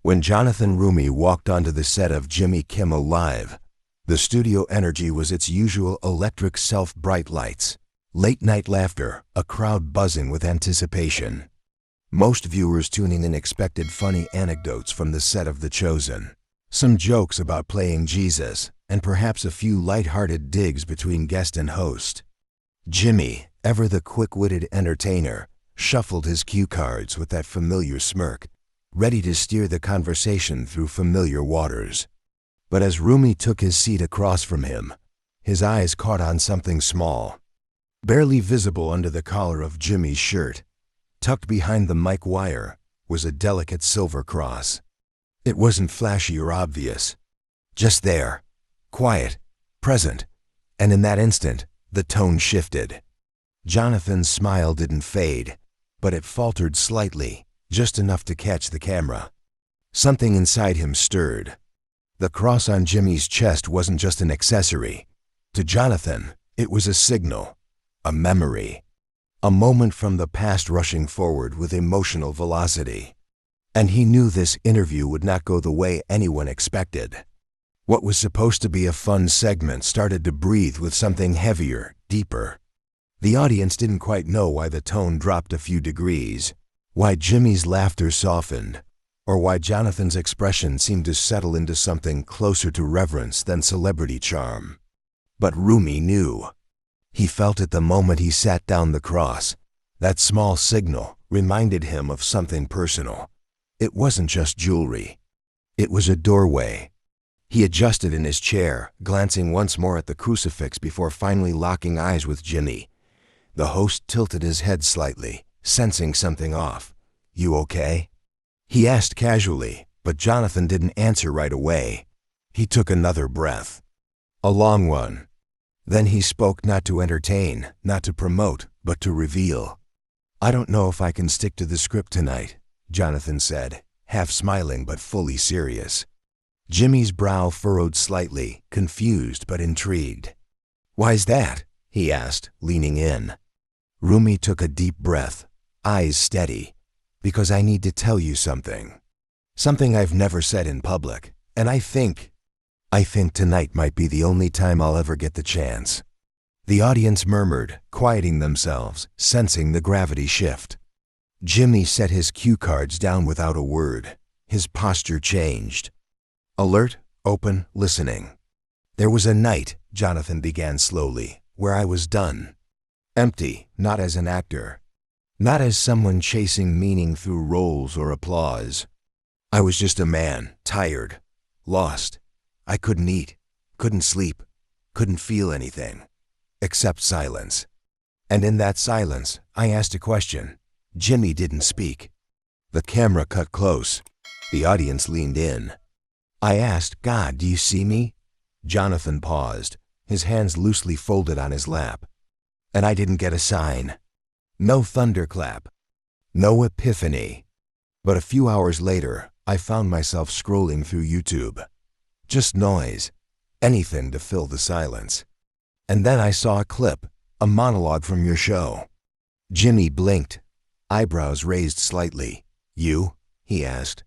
When Jonathan Roumie walked onto the set of Jimmy Kimmel Live, the studio energy was its usual electric self-bright lights, late-night laughter, a crowd buzzing with anticipation. Most viewers tuning in expected funny anecdotes from the set of The Chosen, some jokes about playing Jesus, and perhaps a few light-hearted digs between guest and host. Jimmy, ever the quick-witted entertainer, shuffled his cue cards with that familiar smirk, ready to steer the conversation through familiar waters. But as Roumie took his seat across from him, his eyes caught on something small. Barely visible under the collar of Jimmy's shirt, tucked behind the mic wire, was a delicate silver cross. It wasn't flashy or obvious. Just there, quiet, present, and in that instant, the tone shifted. Jonathan's smile didn't fade, but it faltered slightly, just enough to catch the camera. Something inside him stirred. The cross on Jimmy's chest wasn't just an accessory. To Jonathan, it was a signal, a memory, a moment from the past rushing forward with emotional velocity. And he knew this interview would not go the way anyone expected. What was supposed to be a fun segment started to breathe with something heavier, deeper. The audience didn't quite know why the tone dropped a few degrees, why Jimmy's laughter softened, or why Jonathan's expression seemed to settle into something closer to reverence than celebrity charm. But Roumie knew. He felt it the moment he sat down the cross. That small signal reminded him of something personal. It wasn't just jewelry. It was a doorway. He adjusted in his chair, glancing once more at the crucifix before finally locking eyes with Jimmy. The host tilted his head slightly, sensing something off. "You okay?" He asked casually, but Jonathan didn't answer right away. He took another breath. A long one. Then he spoke, not to entertain, not to promote, but to reveal. "I don't know if I can stick to the script tonight," Jonathan said, half smiling but fully serious. Jimmy's brow furrowed slightly, confused but intrigued. "Why's that?" he asked, leaning in. Roumie took a deep breath, eyes steady. "Because I need to tell you something. Something I've never said in public, and I think tonight might be the only time I'll ever get the chance." The audience murmured, quieting themselves, sensing the gravity shift. Jimmy set his cue cards down without a word. His posture changed. Alert, open, listening. "There was a night," Jonathan began slowly, "where I was done. Empty, not as an actor, not as someone chasing meaning through roles or applause. I was just a man, tired, lost. I couldn't eat, couldn't sleep, couldn't feel anything, except silence. And in that silence, I asked a question. Jimmy didn't speak. The camera cut close. The audience leaned in. I asked, 'God, do you see me?' Jonathan paused, his hands loosely folded on his lap. And I didn't get a sign. No thunderclap. No epiphany. But a few hours later, I found myself scrolling through YouTube. Just noise. Anything to fill the silence. And then I saw a clip, a monologue from your show." Jimmy blinked, eyebrows raised slightly. "You?" he asked.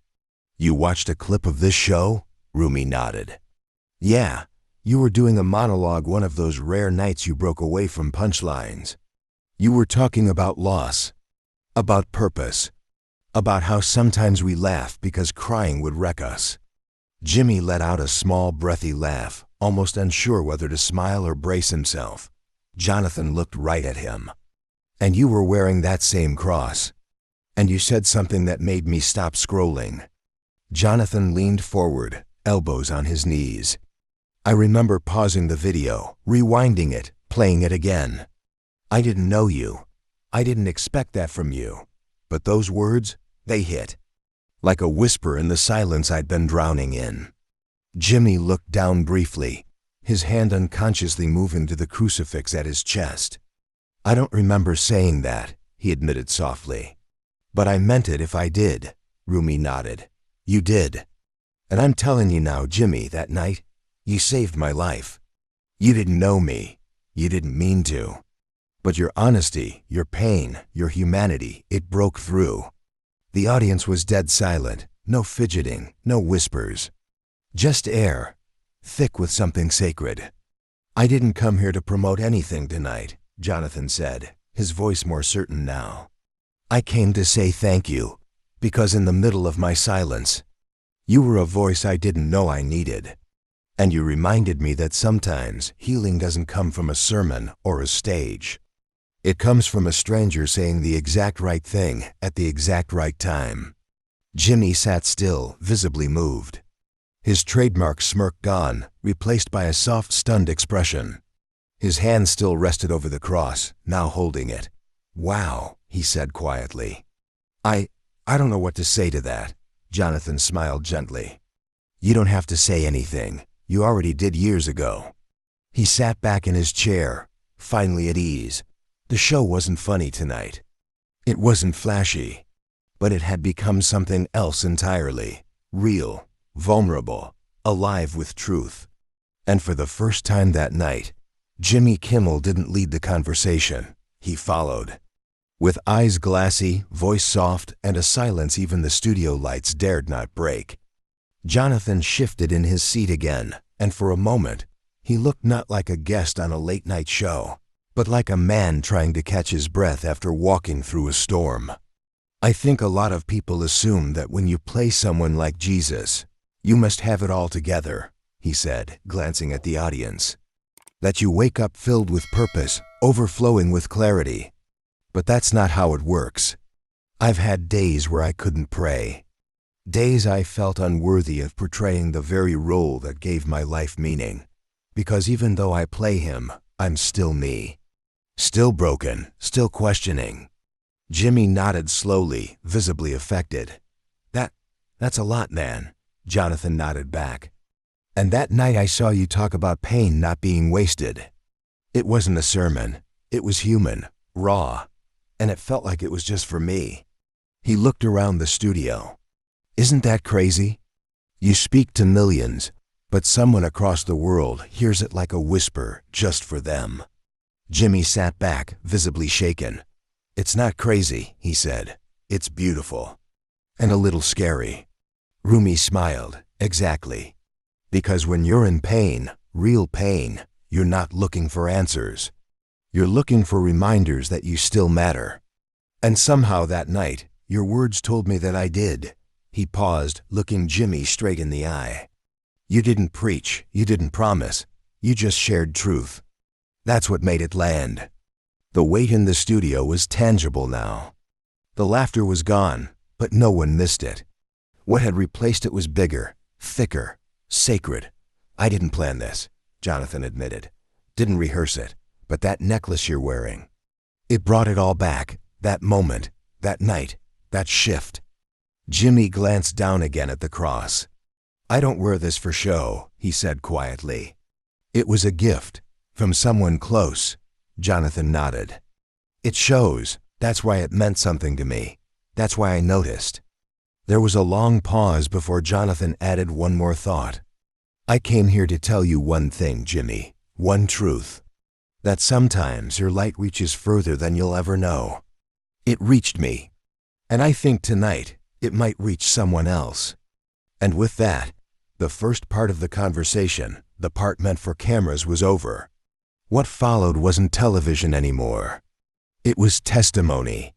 "You watched a clip of this show?" Roumie nodded. "Yeah. You were doing a monologue one of those rare nights you broke away from punchlines. You were talking about loss, about purpose, about how sometimes we laugh because crying would wreck us." Jimmy let out a small, breathy laugh, almost unsure whether to smile or brace himself. Jonathan looked right at him. "And you were wearing that same cross. And you said something that made me stop scrolling." Jonathan leaned forward, elbows on his knees. "I remember pausing the video, rewinding it, playing it again. I didn't know you. I didn't expect that from you. But those words, they hit. Like a whisper in the silence I'd been drowning in." Jimmy looked down briefly, his hand unconsciously moving to the crucifix at his chest. "I don't remember saying that," he admitted softly. "But I meant it if I did," Roumie nodded. "You did. And I'm telling you now, Jimmy, that night, you saved my life. You didn't know me. You didn't mean to. But your honesty, your pain, your humanity, it broke through." The audience was dead silent, no fidgeting, no whispers. Just air, thick with something sacred. "I didn't come here to promote anything tonight," Jonathan said, his voice more certain now. "I came to say thank you, because in the middle of my silence, you were a voice I didn't know I needed. And you reminded me that sometimes healing doesn't come from a sermon or a stage. It comes from a stranger saying the exact right thing at the exact right time." Jimmy sat still, visibly moved. His trademark smirk gone, replaced by a soft, stunned expression. His hand still rested over the cross, now holding it. "Wow," he said quietly. I don't know what to say to that." Jonathan smiled gently. "You don't have to say anything. You already did years ago." He sat back in his chair, finally at ease. The show wasn't funny tonight. It wasn't flashy. But it had become something else entirely. Real, vulnerable, alive with truth. And for the first time that night, Jimmy Kimmel didn't lead the conversation. He followed. With eyes glassy, voice soft, and a silence even the studio lights dared not break. Jonathan shifted in his seat again, and for a moment, he looked not like a guest on a late-night show, but like a man trying to catch his breath after walking through a storm. "I think a lot of people assume that when you play someone like Jesus, you must have it all together," he said, glancing at the audience. "That you wake up filled with purpose, overflowing with clarity. But that's not how it works. I've had days where I couldn't pray. Days I felt unworthy of portraying the very role that gave my life meaning. Because even though I play him, I'm still me. Still broken, still questioning." Jimmy nodded slowly, visibly affected. That's a lot, man," Jonathan nodded back. "And that night I saw you talk about pain not being wasted. It wasn't a sermon. It was human, raw, and it felt like it was just for me." He looked around the studio. "Isn't that crazy? You speak to millions, but someone across the world hears it like a whisper just for them." Jimmy sat back, visibly shaken. "It's not crazy," he said. "It's beautiful. And a little scary." Roumie smiled. "Exactly. Because when you're in pain, real pain, you're not looking for answers. You're looking for reminders that you still matter. And somehow that night, your words told me that I did." He paused, looking Jimmy straight in the eye. "You didn't preach, you didn't promise, you just shared truth. That's what made it land." The weight in the studio was tangible now. The laughter was gone, but no one missed it. What had replaced it was bigger, thicker, sacred. "I didn't plan this," Jonathan admitted. "Didn't rehearse it, but that necklace you're wearing. It brought it all back, that moment, that night, that shift." Jimmy glanced down again at the cross. "I don't wear this for show," he said quietly. "It was a gift, from someone close." Jonathan nodded. "It shows. That's why it meant something to me. That's why I noticed." There was a long pause before Jonathan added one more thought. "I came here to tell you one thing, Jimmy, one truth. That sometimes your light reaches further than you'll ever know. It reached me. And I think tonight it might reach someone else." And with that, the first part of the conversation, the part meant for cameras, was over. What followed wasn't television anymore. It was testimony.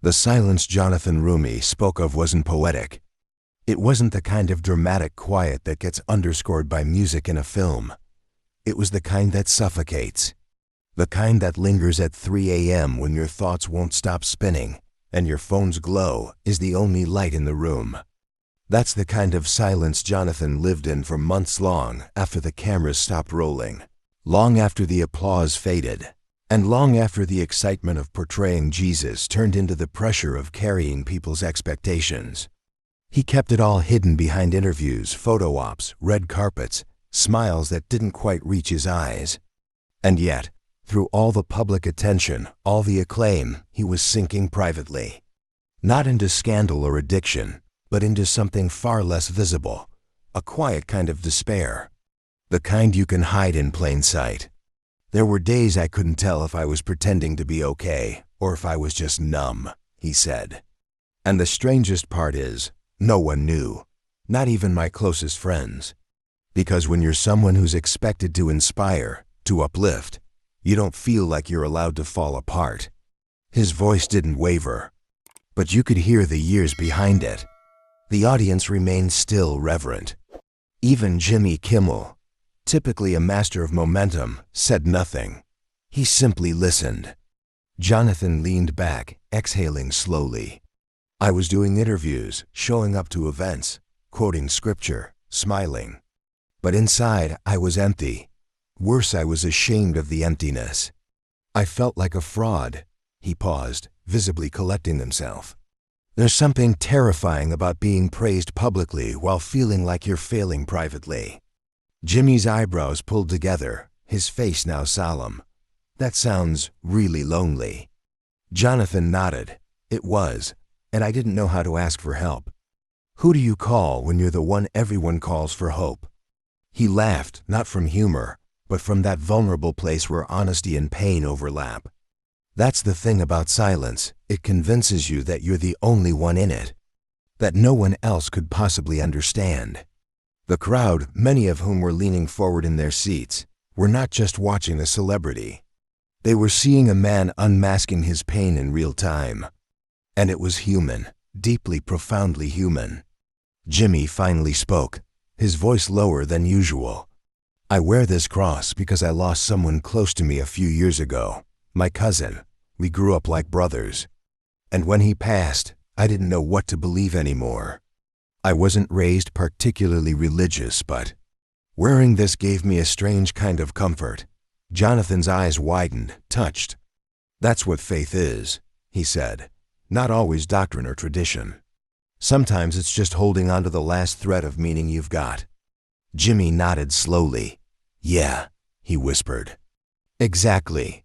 The silence Jonathan Roumie spoke of wasn't poetic. It wasn't the kind of dramatic quiet that gets underscored by music in a film. It was the kind that suffocates. The kind that lingers at 3 a.m. when your thoughts won't stop spinning and your phone's glow is the only light in the room. That's the kind of silence Jonathan lived in for months long after the cameras stopped rolling. Long after the applause faded, and long after the excitement of portraying Jesus turned into the pressure of carrying people's expectations. He kept it all hidden behind interviews, photo ops, red carpets, smiles that didn't quite reach his eyes. And yet, through all the public attention, all the acclaim, he was sinking privately. Not into scandal or addiction, but into something far less visible, a quiet kind of despair. The kind you can hide in plain sight. "There were days I couldn't tell if I was pretending to be okay or if I was just numb," he said. "And the strangest part is, No one knew, not even my closest friends. Because when you're someone who's expected to inspire, to uplift, you don't feel like you're allowed to fall apart. His voice didn't waver, but you could hear the years behind it. The audience remained still reverent. Even Jimmy Kimmel, typically a master of momentum, said nothing. He simply listened. Jonathan leaned back, exhaling slowly. I was doing interviews, showing up to events, quoting scripture, smiling. But inside, I was empty. Worse, I was ashamed of the emptiness. I felt like a fraud. He paused, visibly collecting himself. There's something terrifying about being praised publicly while feeling like you're failing privately. Jimmy's eyebrows pulled together, his face now solemn. That sounds really lonely. Jonathan nodded. It was, and I didn't know how to ask for help. Who do you call when you're the one everyone calls for hope? He laughed, not from humor, but from that vulnerable place where honesty and pain overlap. That's the thing about silence. It convinces you that you're the only one in it, that no one else could possibly understand. The crowd, many of whom were leaning forward in their seats, were not just watching a celebrity. They were seeing a man unmasking his pain in real time. And it was human, deeply, profoundly human. Jimmy finally spoke, his voice lower than usual. I wear this cross because I lost someone close to me a few years ago, my cousin. We grew up like brothers. And when he passed, I didn't know what to believe anymore. I wasn't raised particularly religious, but wearing this gave me a strange kind of comfort. Jonathan's eyes widened, touched. That's what faith is, he said. Not always doctrine or tradition. Sometimes it's just holding on to the last thread of meaning you've got. Jimmy nodded slowly. Yeah, he whispered. Exactly.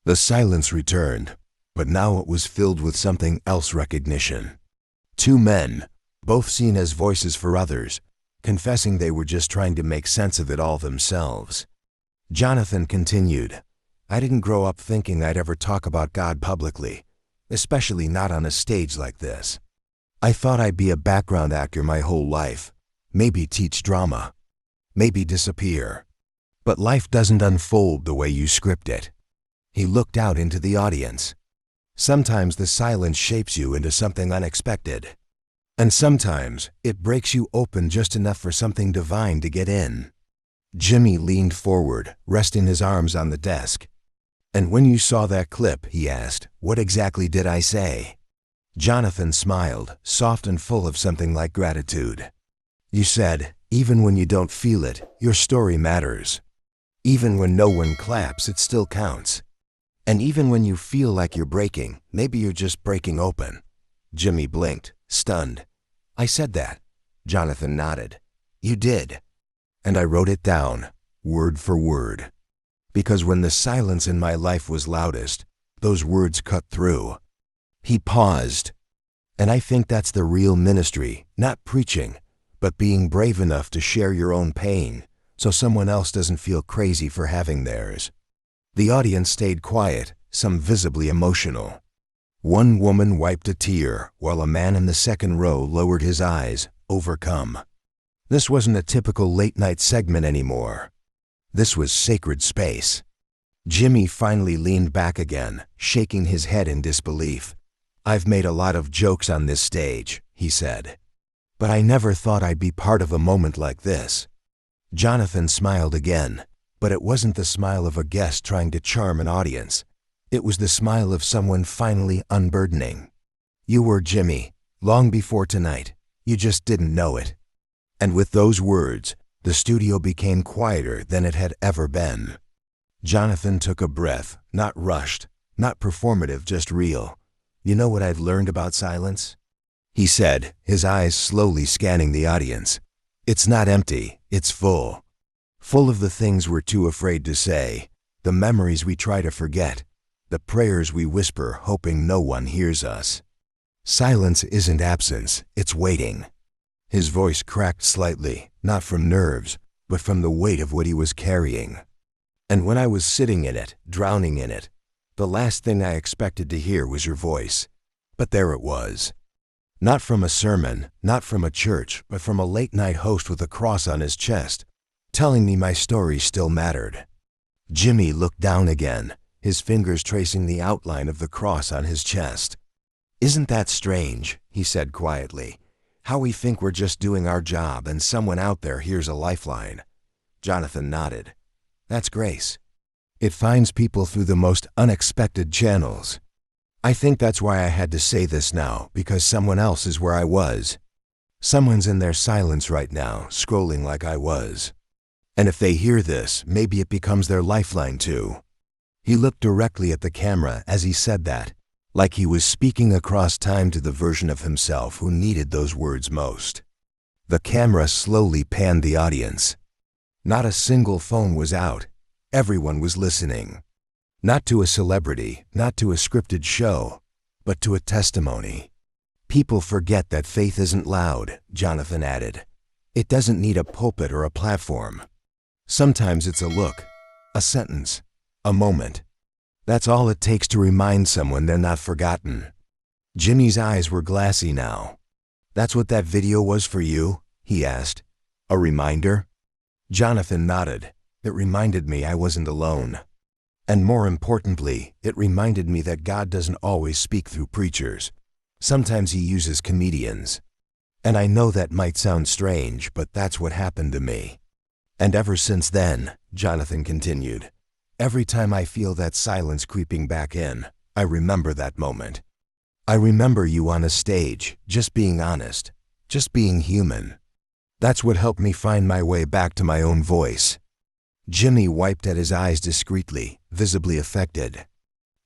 The silence returned, but now it was filled with something else: recognition. Two men, both seen as voices for others, confessing they were just trying to make sense of it all themselves. Jonathan continued, I didn't grow up thinking I'd ever talk about God publicly, especially not on a stage like this. I thought I'd be a background actor my whole life, maybe teach drama, maybe disappear. But life doesn't unfold the way you script it. He looked out into the audience. Sometimes the silence shapes you into something unexpected. And sometimes it breaks you open just enough for something divine to get in. Jimmy leaned forward, resting his arms on the desk. And when you saw that clip, he asked, what exactly did I say? Jonathan smiled, soft and full of something like gratitude. You said, even when you don't feel it, your story matters. Even when no one claps, it still counts. And even when you feel like you're breaking, maybe you're just breaking open. Jimmy blinked, stunned. I said that. Jonathan nodded. You did. And I wrote it down, word for word. Because when the silence in my life was loudest, those words cut through. He paused. And I think that's the real ministry, not preaching, but being brave enough to share your own pain, so someone else doesn't feel crazy for having theirs. The audience stayed quiet, some visibly emotional. One woman wiped a tear, while a man in the second row lowered his eyes, overcome. This wasn't a typical late-night segment anymore. This was sacred space. Jimmy finally leaned back again, shaking his head in disbelief. I've made a lot of jokes on this stage, he said. But I never thought I'd be part of a moment like this. Jonathan smiled again, but it wasn't the smile of a guest trying to charm an audience. It was the smile of someone finally unburdening. You were Jimmy, long before tonight. You just didn't know it. And with those words, the studio became quieter than it had ever been. Jonathan took a breath, not rushed, not performative, just real. You know what I've learned about silence? He said, his eyes slowly scanning the audience. It's not empty, it's full. Full of the things we're too afraid to say, the memories we try to forget, the prayers we whisper hoping no one hears us. Silence isn't absence, it's waiting. His voice cracked slightly, not from nerves, but from the weight of what he was carrying. And when I was sitting in it, drowning in it, the last thing I expected to hear was your voice. But there it was. Not from a sermon, not from a church, but from a late-night host with a cross on his chest, telling me my story still mattered. Jimmy looked down again, his fingers tracing the outline of the cross on his chest. "Isn't that strange?" he said quietly. "How we think we're just doing our job and someone out there hears a lifeline." Jonathan nodded. "That's grace. It finds people through the most unexpected channels. I think that's why I had to say this now, because someone else is where I was. Someone's in their silence right now, scrolling like I was. And if they hear this, maybe it becomes their lifeline too." He looked directly at the camera as he said that, like he was speaking across time to the version of himself who needed those words most. The camera slowly panned the audience. Not a single phone was out. Everyone was listening. Not to a celebrity, not to a scripted show, but to a testimony. "People forget that faith isn't loud," Jonathan added. "It doesn't need a pulpit or a platform. Sometimes it's a look, a sentence, a moment. That's all it takes to remind someone they're not forgotten." Jimmy's eyes were glassy now. "That's what that video was for you?" he asked. "A reminder?" Jonathan nodded. "It reminded me I wasn't alone. And more importantly, it reminded me that God doesn't always speak through preachers. Sometimes he uses comedians. And I know that might sound strange, but that's what happened to me. And ever since then," Jonathan continued, "every time I feel that silence creeping back in, I remember that moment. I remember you on a stage, just being honest, just being human. That's what helped me find my way back to my own voice." Jimmy wiped at his eyes discreetly, visibly affected.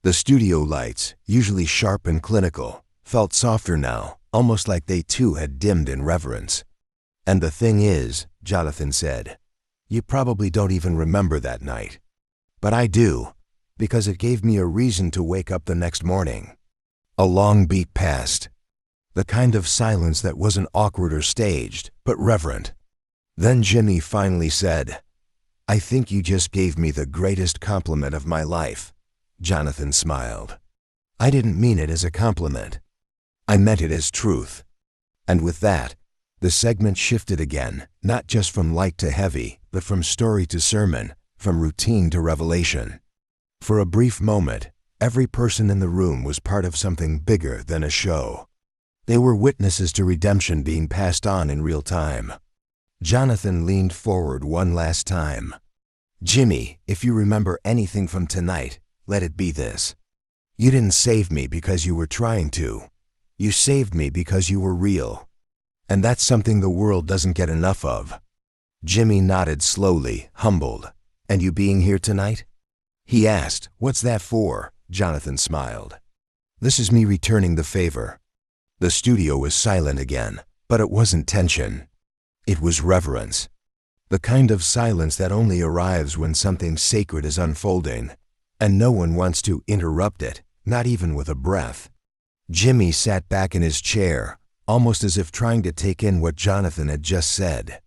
The studio lights, usually sharp and clinical, felt softer now, almost like they too had dimmed in reverence. "And the thing is," Jonathan said, "you probably don't even remember that night. But I do, because it gave me a reason to wake up the next morning." A long beat passed. The kind of silence that wasn't awkward or staged, but reverent. Then Jimmy finally said, "I think you just gave me the greatest compliment of my life." Jonathan smiled. "I didn't mean it as a compliment. I meant it as truth." And with that, the segment shifted again, not just from light to heavy, but from story to sermon, from routine to revelation. For a brief moment, every person in the room was part of something bigger than a show. They were witnesses to redemption being passed on in real time. Jonathan leaned forward one last time. "Jimmy, if you remember anything from tonight, let it be this. You didn't save me because you were trying to. You saved me because you were real. And that's something the world doesn't get enough of." Jimmy nodded slowly, humbled. "And you being here tonight?" He asked. "What's that for?" Jonathan smiled. "This is me returning the favor." The studio was silent again, but it wasn't tension. It was reverence. The kind of silence that only arrives when something sacred is unfolding, and no one wants to interrupt it, not even with a breath. Jimmy sat back in his chair, almost as if trying to take in what Jonathan had just said.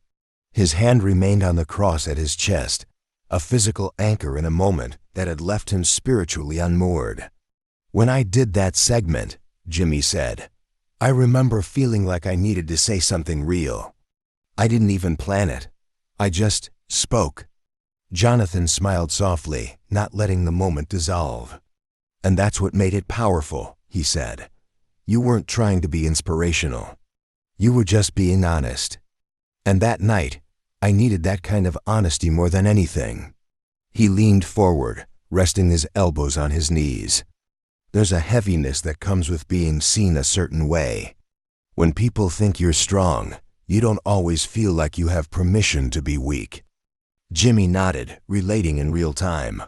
His hand remained on the cross at his chest, a physical anchor in a moment that had left him spiritually unmoored. "When I did that segment," Jimmy said, "I remember feeling like I needed to say something real. I didn't even plan it. I just spoke." Jonathan smiled softly, not letting the moment dissolve. "And that's what made it powerful," he said. "You weren't trying to be inspirational. You were just being honest. And that night, I needed that kind of honesty more than anything." He leaned forward, resting his elbows on his knees. "There's a heaviness that comes with being seen a certain way. When people think you're strong, you don't always feel like you have permission to be weak." Jimmy nodded, relating in real time.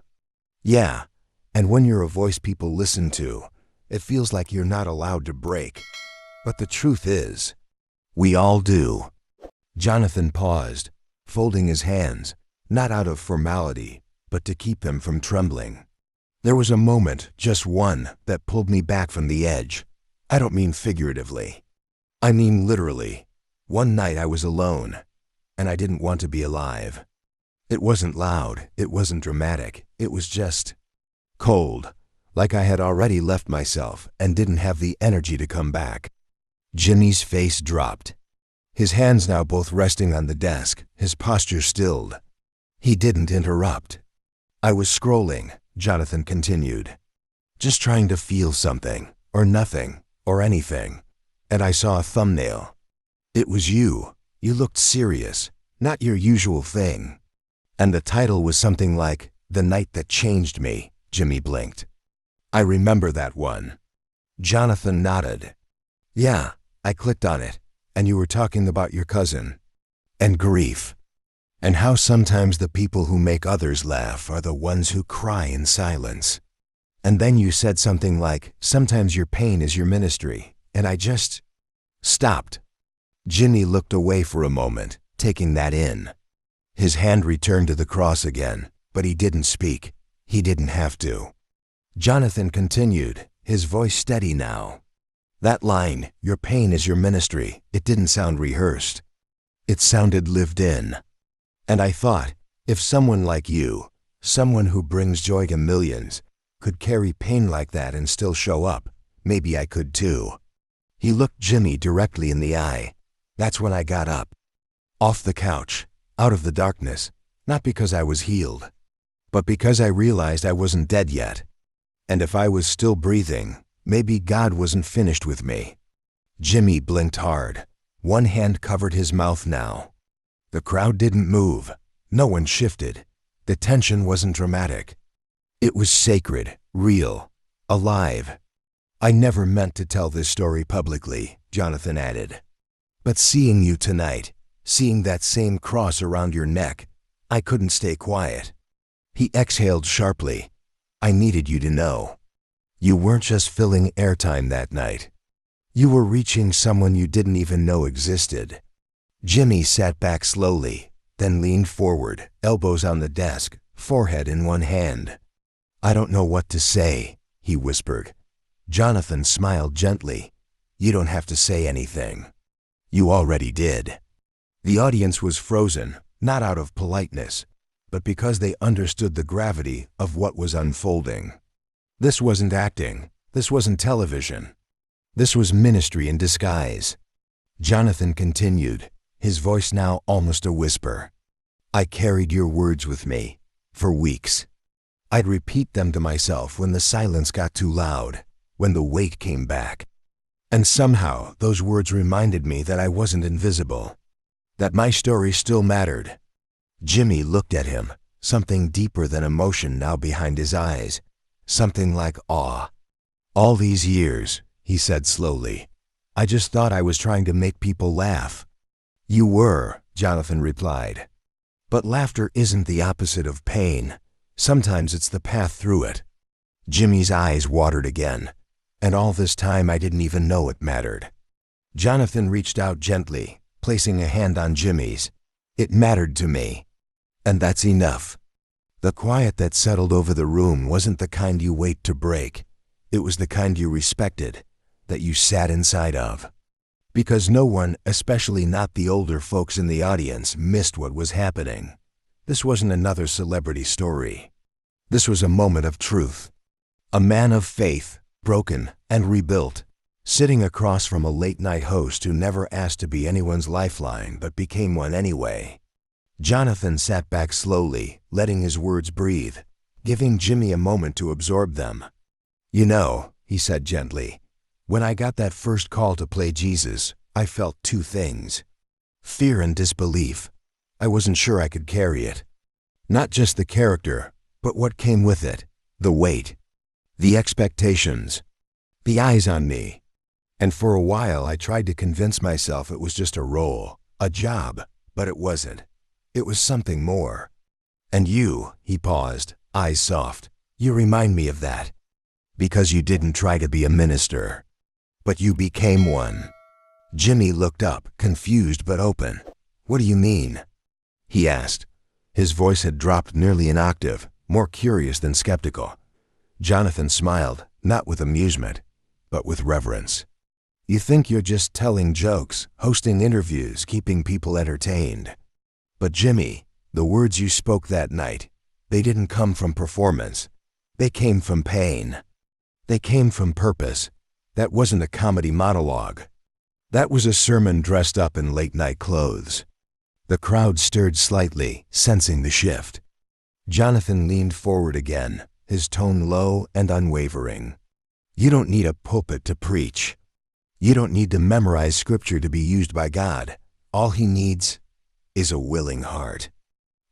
"Yeah, and when you're a voice people listen to, it feels like you're not allowed to break. But the truth is, we all do." Jonathan paused, folding his hands, not out of formality, but to keep them from trembling. There was a moment, just one, that pulled me back from the edge. I don't mean figuratively. I mean literally. One night I was alone, and I didn't want to be alive. It wasn't loud, it wasn't dramatic, it was just cold, like I had already left myself and didn't have the energy to come back. Jimmy's face dropped. His hands now both resting on the desk, his posture stilled. He didn't interrupt. "I was scrolling," Jonathan continued. "Just trying to feel something, or nothing, or anything. And I saw a thumbnail. It was you. You looked serious, not your usual thing. And the title was something like, 'The Night That Changed Me,'" Jimmy blinked. "I remember that one." Jonathan nodded. "Yeah, I clicked on it, and you were talking about your cousin. And grief. And how sometimes the people who make others laugh are the ones who cry in silence. And then you said something like, 'Sometimes your pain is your ministry,' and I just stopped." Jimmy looked away for a moment, taking that in. His hand returned to the cross again, but he didn't speak. He didn't have to. Jonathan continued, his voice steady now. "That line, 'Your pain is your ministry,' it didn't sound rehearsed. It sounded lived in. And I thought, if someone like you, someone who brings joy to millions, could carry pain like that and still show up, maybe I could too." He looked Jimmy directly in the eye. "That's when I got up. Off the couch, out of the darkness, not because I was healed, but because I realized I wasn't dead yet. And if I was still breathing, maybe God wasn't finished with me." Jimmy blinked hard. One hand covered his mouth now. The crowd didn't move. No one shifted. The tension wasn't dramatic. It was sacred, real, alive. "I never meant to tell this story publicly," Jonathan added. "But seeing you tonight, seeing that same cross around your neck, I couldn't stay quiet." He exhaled sharply. "I needed you to know. You weren't just filling airtime that night. You were reaching someone you didn't even know existed." Jimmy sat back slowly, then leaned forward, elbows on the desk, forehead in one hand. "I don't know what to say," he whispered. Jonathan smiled gently. "You don't have to say anything. You already did." The audience was frozen, not out of politeness, but because they understood the gravity of what was unfolding. This wasn't acting. This wasn't television. This was ministry in disguise. Jonathan continued, his voice now almost a whisper. "I carried your words with me for weeks. I'd repeat them to myself when the silence got too loud, when the weight came back. And somehow those words reminded me that I wasn't invisible, that my story still mattered." Jimmy looked at him, something deeper than emotion now behind his eyes, something like awe. "All these years," he said slowly, "I just thought I was trying to make people laugh." "You were," Jonathan replied. "But laughter isn't the opposite of pain. Sometimes it's the path through it." Jimmy's eyes watered again. "And all this time I didn't even know it mattered." Jonathan reached out gently, placing a hand on Jimmy's. "It mattered to me. And that's enough." The quiet that settled over the room wasn't the kind you wait to break. It was the kind you respected, that you sat inside of. Because no one, especially not the older folks in the audience, missed what was happening. This wasn't another celebrity story. This was a moment of truth. A man of faith, broken and rebuilt, sitting across from a late-night host who never asked to be anyone's lifeline but became one anyway. Jonathan sat back slowly, letting his words breathe, giving Jimmy a moment to absorb them. "You know," he said gently, "when I got that first call to play Jesus, I felt two things. Fear and disbelief. I wasn't sure I could carry it. Not just the character, but what came with it, the weight, the expectations, the eyes on me. And for a while I tried to convince myself it was just a role, a job, but it wasn't. It was something more. And you," he paused, eyes soft, "you remind me of that. Because you didn't try to be a minister, but you became one." Jimmy looked up, confused but open. "What do you mean?" he asked. His voice had dropped nearly an octave, more curious than skeptical. Jonathan smiled, not with amusement, but with reverence. "You think you're just telling jokes, hosting interviews, keeping people entertained. But Jimmy, the words you spoke that night, they didn't come from performance. They came from pain. They came from purpose. That wasn't a comedy monologue. That was a sermon dressed up in late-night clothes. The crowd stirred slightly, sensing the shift. Jonathan leaned forward again, his tone low and unwavering. You don't need a pulpit to preach. You don't need to memorize scripture to be used by God. All he needs is a willing heart.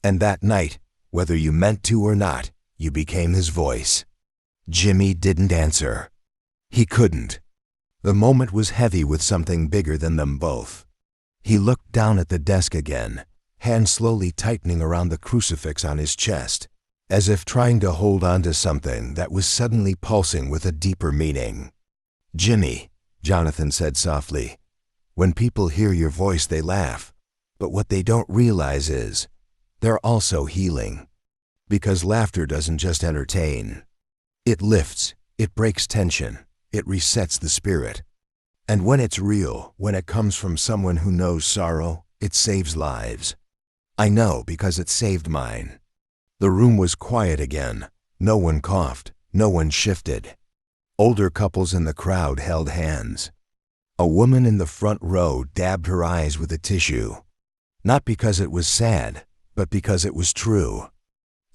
And that night, whether you meant to or not, you became his voice. Jimmy didn't answer. He couldn't. The moment was heavy with something bigger than them both. He looked down at the desk again, hand slowly tightening around the crucifix on his chest, as if trying to hold on to something that was suddenly pulsing with a deeper meaning. Jimmy, Jonathan said softly, when people hear your voice they laugh, but what they don't realize is, they're also healing. Because laughter doesn't just entertain. It lifts, it breaks tension, it resets the spirit. And when it's real, when it comes from someone who knows sorrow, it saves lives. I know because it saved mine. The room was quiet again. No one coughed, no one shifted. Older couples in the crowd held hands. A woman in the front row dabbed her eyes with a tissue. Not because it was sad, but because it was true.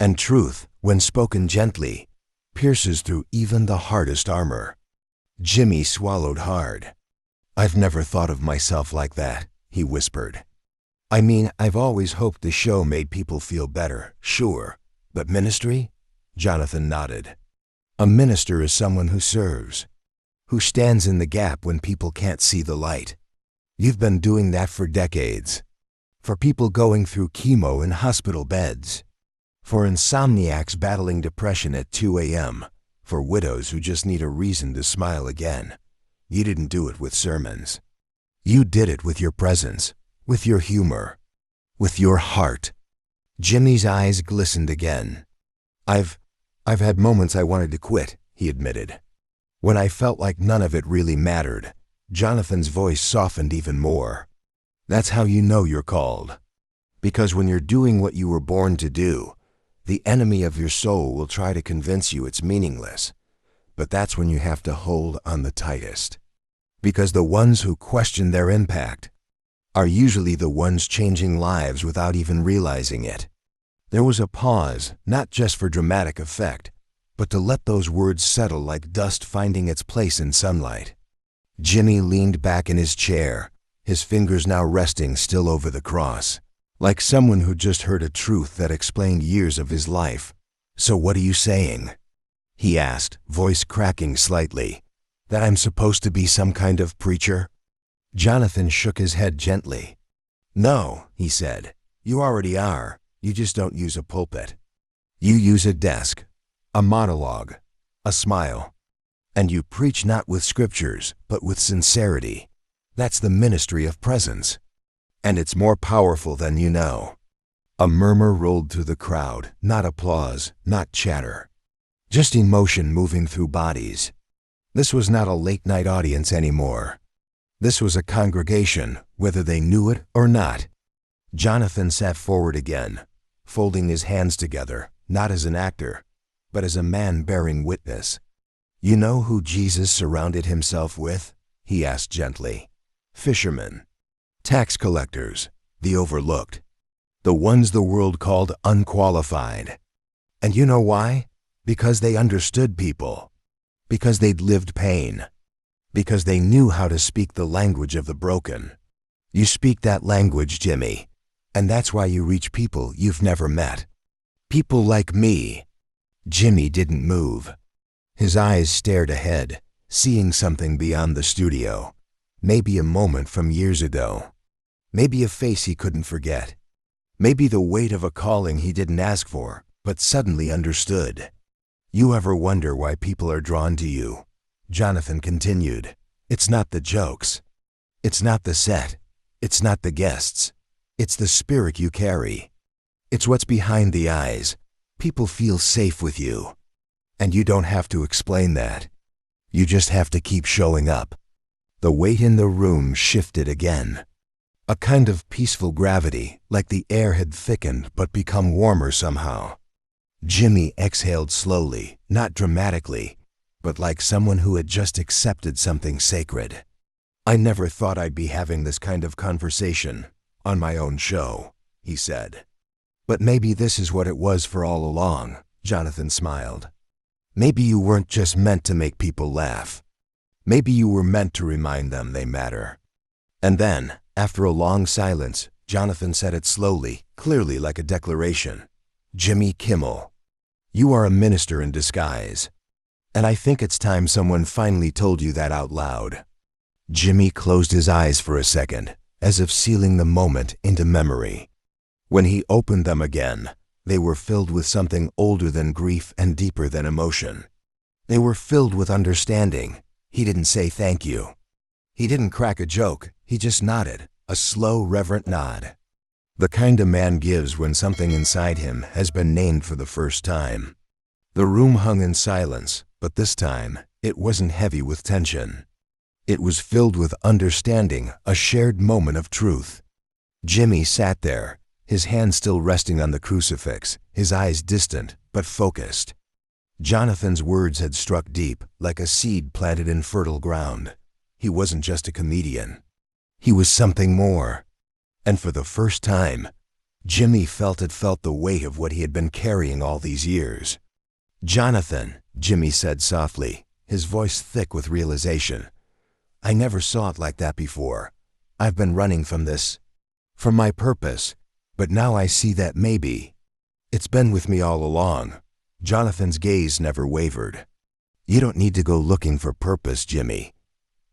And truth, when spoken gently, pierces through even the hardest armor. Jimmy swallowed hard. I've never thought of myself like that, he whispered. I mean, I've always hoped the show made people feel better, sure. But ministry? Jonathan nodded. A minister is someone who serves, who stands in the gap when people can't see the light. You've been doing that for decades. For people going through chemo in hospital beds. For insomniacs battling depression at 2 a.m. For widows who just need a reason to smile again. You didn't do it with sermons. You did it with your presence, with your humor, with your heart. Jimmy's eyes glistened again. I've had moments I wanted to quit, he admitted. When I felt like none of it really mattered, Jonathan's voice softened even more. That's how you know you're called. Because when you're doing what you were born to do, the enemy of your soul will try to convince you it's meaningless. But that's when you have to hold on the tightest. Because the ones who question their impact are usually the ones changing lives without even realizing it. There was a pause, not just for dramatic effect, but to let those words settle like dust finding its place in sunlight. Jimmy leaned back in his chair, his fingers now resting still over the cross, like someone who just heard a truth that explained years of his life. So what are you saying? He asked, voice cracking slightly. That I'm supposed to be some kind of preacher? Jonathan shook his head gently. No, he said. You already are. You just don't use a pulpit. You use a desk, a monologue, a smile. And you preach not with scriptures, but with sincerity. That's the ministry of presence. And it's more powerful than you know. A murmur rolled through the crowd, not applause, not chatter. Just emotion moving through bodies. This was not a late-night audience anymore. This was a congregation, whether they knew it or not. Jonathan sat forward again, folding his hands together, not as an actor, but as a man bearing witness. You know who Jesus surrounded himself with? He asked gently. Fishermen, tax collectors, the overlooked, the ones the world called unqualified. And you know why? Because they understood people, because they'd lived pain, because they knew how to speak the language of the broken. You speak that language, Jimmy, and that's why you reach people you've never met. People like me. Jimmy didn't move. His eyes stared ahead, seeing something beyond the studio. Maybe a moment from years ago. Maybe a face he couldn't forget. Maybe the weight of a calling he didn't ask for, but suddenly understood. You ever wonder why people are drawn to you? Jonathan continued. It's not the jokes. It's not the set. It's not the guests. It's the spirit you carry. It's what's behind the eyes. People feel safe with you. And you don't have to explain that. You just have to keep showing up. The weight in the room shifted again. A kind of peaceful gravity, like the air had thickened but become warmer somehow. Jimmy exhaled slowly, not dramatically, but like someone who had just accepted something sacred. "I never thought I'd be having this kind of conversation on my own show," he said. "But maybe this is what it was for all along," Jonathan smiled. "Maybe you weren't just meant to make people laugh. Maybe you were meant to remind them they matter." And then, after a long silence, Jonathan said it slowly, clearly like a declaration. "Jimmy Kimmel, you are a minister in disguise. And I think it's time someone finally told you that out loud." Jimmy closed his eyes for a second, as if sealing the moment into memory. When he opened them again, they were filled with something older than grief and deeper than emotion. They were filled with understanding. He didn't say thank you. He didn't crack a joke. He just nodded, a slow, reverent nod. The kind a man gives when something inside him has been named for the first time. The room hung in silence, but this time it wasn't heavy with tension. It was filled with understanding, a shared moment of truth. Jimmy sat there, his hand still resting on the crucifix, his eyes distant but focused. Jonathan's words had struck deep, like a seed planted in fertile ground. He wasn't just a comedian. He was something more. And for the first time, Jimmy felt the weight of what he had been carrying all these years. "Jonathan," Jimmy said softly, his voice thick with realization, "I never saw it like that before. I've been running from my purpose, but now I see that maybe it's been with me all along." Jonathan's gaze never wavered. "You don't need to go looking for purpose, Jimmy.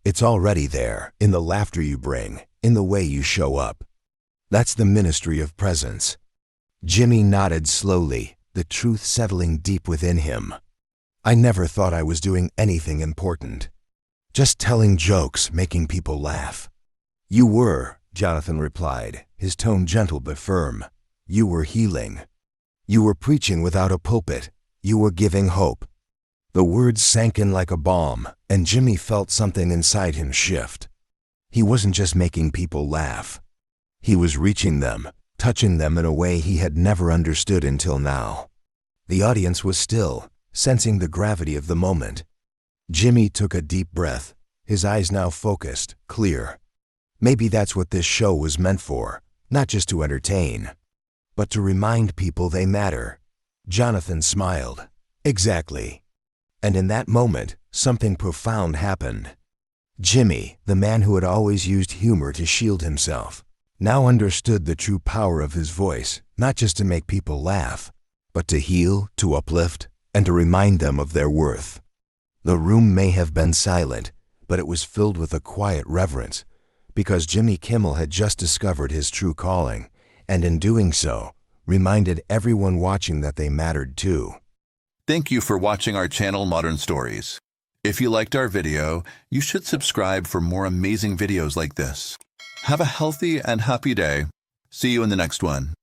It's already there, in the laughter you bring, in the way you show up. That's the ministry of presence." Jimmy nodded slowly, the truth settling deep within him. "I never thought I was doing anything important. Just telling jokes, making people laugh." "You were," Jonathan replied, his tone gentle but firm. "You were healing. You were preaching without a pulpit. You were giving hope." The words sank in like a balm, and Jimmy felt something inside him shift. He wasn't just making people laugh. He was reaching them, touching them in a way he had never understood until now. The audience was still, sensing the gravity of the moment. Jimmy took a deep breath, his eyes now focused, clear. Maybe that's what this show was meant for, not just to entertain, but to remind people they matter. Jonathan smiled. "Exactly." And in that moment, something profound happened. Jimmy, the man who had always used humor to shield himself, now understood the true power of his voice, not just to make people laugh, but to heal, to uplift, and to remind them of their worth. The room may have been silent, but it was filled with a quiet reverence, because Jimmy Kimmel had just discovered his true calling, and in doing so, reminded everyone watching that they mattered too. Thank you for watching our channel Modern Stories. If you liked our video, you should subscribe for more amazing videos like this. Have a healthy and happy day. See you in the next one.